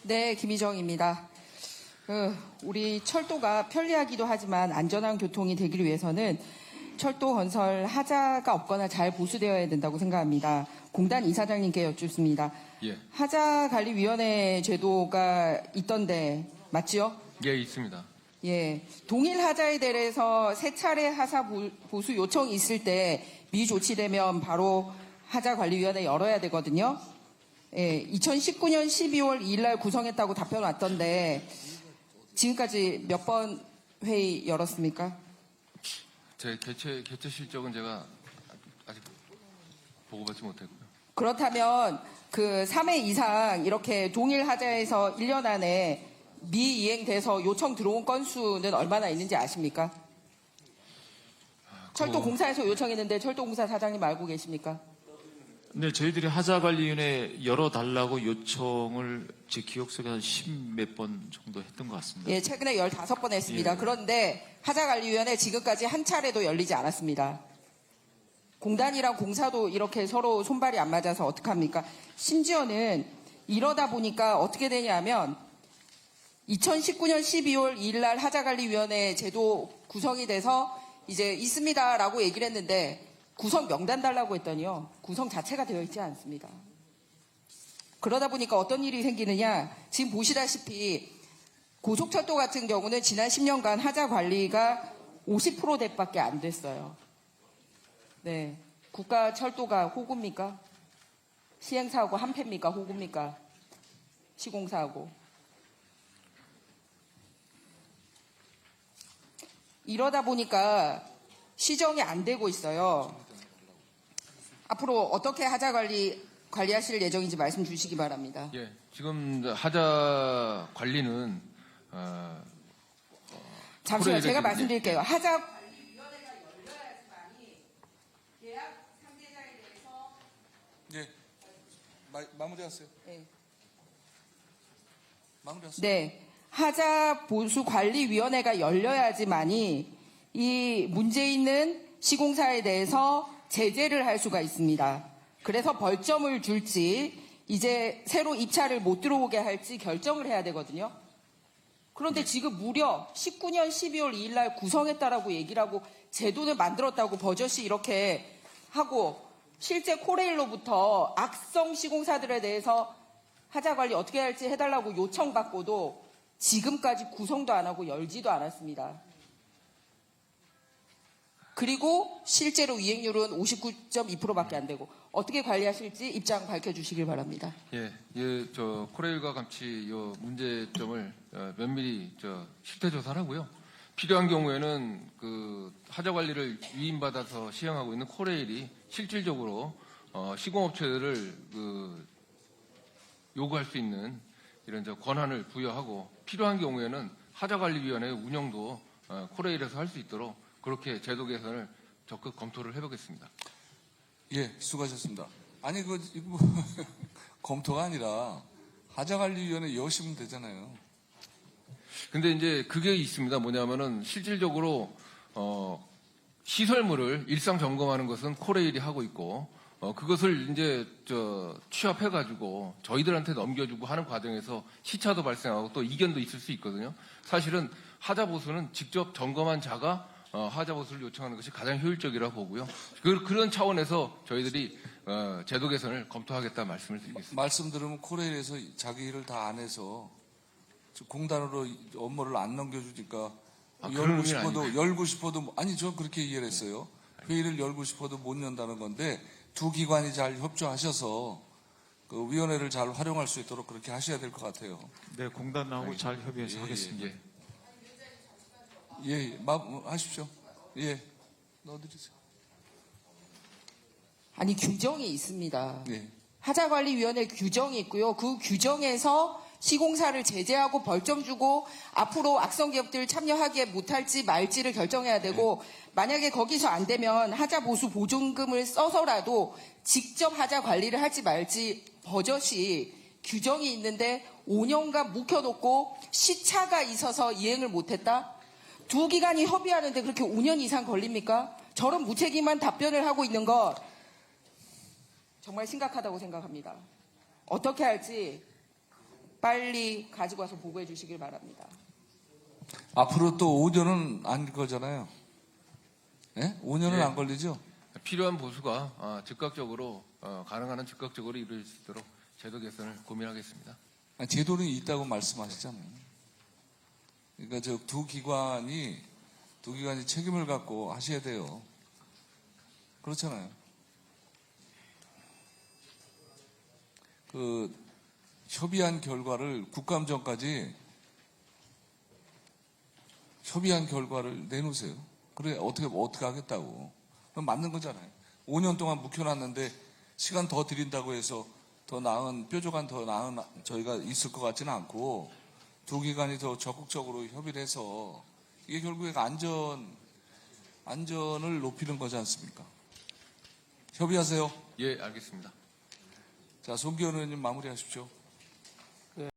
네, 김희정입니다. 우리 철도가 편리하기도 하지만 안전한 교통이 되기 위해서는 철도 건설 하자가 없거나 잘 보수되어야 된다고 생각합니다. 공단 이사장님께 여쭙습니다. 예. 하자관리위원회 제도가 있던데 맞지요? 예, 있습니다. 예. 동일 하자에 대해서 세 차례 하자 보수 요청이 있을 때 미조치되면 바로 하자관리위원회 열어야 되거든요. 예, 2019년 12월 2일 날 구성했다고 답변 왔던데 지금까지 몇 번 회의 열었습니까? 제 개최 실적은 제가 아직 보고받지 못했고요. 그렇다면 그 3회 이상 이렇게 동일 하자에서 1년 안에 미이행돼서 요청 들어온 건수는 얼마나 있는지 아십니까? 철도공사에서 요청했는데 철도공사 사장님 알고 계십니까? 네, 저희들이 하자관리위원회 열어달라고 요청을 제 기억 속에 한 10몇 번 정도 했던 것 같습니다. 예, 최근에 15번 했습니다. 예. 그런데 하자관리위원회 지금까지 한 차례도 열리지 않았습니다. 공단이랑 공사도 이렇게 서로 손발이 안 맞아서 어떡합니까? 심지어는 이러다 보니까 어떻게 되냐면 2019년 12월 2일 날 하자관리위원회 제도 구성이 돼서 이제 있습니다라고 얘기를 했는데 구성 명단 달라고 했더니요. 구성 자체가 되어 있지 않습니다. 그러다 보니까 어떤 일이 생기느냐. 지금 보시다시피 고속철도 같은 경우는 지난 10년간 하자 관리가 50%대밖에 안 됐어요. 네. 국가 철도가 호구입니까? 시행사하고 한패입니까? 호구입니까? 시공사하고. 이러다 보니까 시정이 안 되고 있어요. 앞으로 어떻게 하자 관리하실 예정인지 말씀 주시기 바랍니다. 예, 지금 하자 관리는 잠시만요. 제가 지금, 말씀드릴게요. 하자 관리위원회가 열려야지만이 계약 상대자에 대해서 예. 마무리하세요. 네. 마무리하세요. 네. 하자 보수 관리위원회가 열려야지만이 이 문제 있는 시공사에 대해서 제재를 할 수가 있습니다. 그래서 벌점을 줄지 이제 새로 입찰을 못 들어오게 할지 결정을 해야 되거든요. 그런데 지금 무려 19년 12월 2일 날 구성했다라고 얘기를 하고 제도는 만들었다고 버젓이 이렇게 하고 실제 코레일로부터 악성 시공사들에 대해서 하자 관리 어떻게 할지 해달라고 요청받고도 지금까지 구성도 안 하고 열지도 않았습니다. 그리고 실제로 이행률은 59.2%밖에 안 되고 어떻게 관리하실지 입장 밝혀주시길 바랍니다. 예, 저 코레일과 같이 요 문제점을 면밀히 실태 조사를 하고요. 필요한 경우에는 그 하자 관리를 위임받아서 시행하고 있는 코레일이 실질적으로 시공업체들을 요구할 수 있는 이런 권한을 부여하고 필요한 경우에는 하자관리위원회 운영도 코레일에서 할 수 있도록 그렇게 제도 개선을 적극 검토를 해보겠습니다. 예, 수고하셨습니다. 아니 이거 검토가 아니라 하자관리위원회 여시면 되잖아요. 근데 이제 그게 있습니다. 뭐냐면은 실질적으로 시설물을 일상 점검하는 것은 코레일이 하고 있고 그것을 이제 취합해가지고 저희들한테 넘겨주고 하는 과정에서 시차도 발생하고 또 이견도 있을 수 있거든요. 사실은 하자 보수는 직접 점검한 자가 하자 보수를 요청하는 것이 가장 효율적이라고 보고요. 그런 차원에서 저희들이 제도 개선을 검토하겠다 말씀을 드리겠습니다. 말씀 들으면 코레일에서 자기 일을 다 안 해서 공단으로 업무를 안 넘겨주니까 열고 싶어도 아니 저 그렇게 이해를 했어요. 회의를 열고 싶어도 못 연다는 건데 두 기관이 잘 협조하셔서 그 위원회를 잘 활용할 수 있도록 그렇게 하셔야 될 것 같아요. 네, 공단하고 잘 협의해서 하겠습니다. 예, 하십시오. 예, 넣어드리세요. 아니 규정이 있습니다. 예. 하자관리위원회 규정이 있고요. 그 규정에서 시공사를 제재하고 벌점 주고 앞으로 악성 기업들 참여하게 못할지 말지를 결정해야 되고 만약에 거기서 안 되면 하자 보수 보존금을 써서라도 직접 하자 관리를 할지 말지 버젓이 규정이 있는데 5년간 묵혀놓고 시차가 있어서 이행을 못했다? 두 기관이 협의하는데 그렇게 5년 이상 걸립니까? 저런 무책임한 답변을 하고 있는 것 정말 심각하다고 생각합니다. 어떻게 할지 빨리 가지고 와서 보고해 주시길 바랍니다. 앞으로 또 5년은 안 거잖아요. 예? 5년은 예. 안 걸리죠? 필요한 보수가 즉각적으로 가능한 한 즉각적으로 이루어질 수 있도록 제도 개선을 고민하겠습니다. 아니, 제도는 있다고 말씀하시잖아요. 그러니까 저 두 기관이 책임을 갖고 하셔야 돼요. 그렇잖아요. 그 협의한 결과를 국감전까지 협의한 결과를 내놓으세요. 그래 어떻게 하겠다고. 그럼 맞는 거잖아요. 5년 동안 묵혀놨는데 시간 더 드린다고 해서 더 나은 뾰족한 더 나은 저희가 있을 것 같지는 않고 두 기관이 더 적극적으로 협의를 해서 이게 결국에 안전을 높이는 거지 않습니까? 협의하세요. 예, 알겠습니다. 자, 송기현 의원님 마무리하십시오.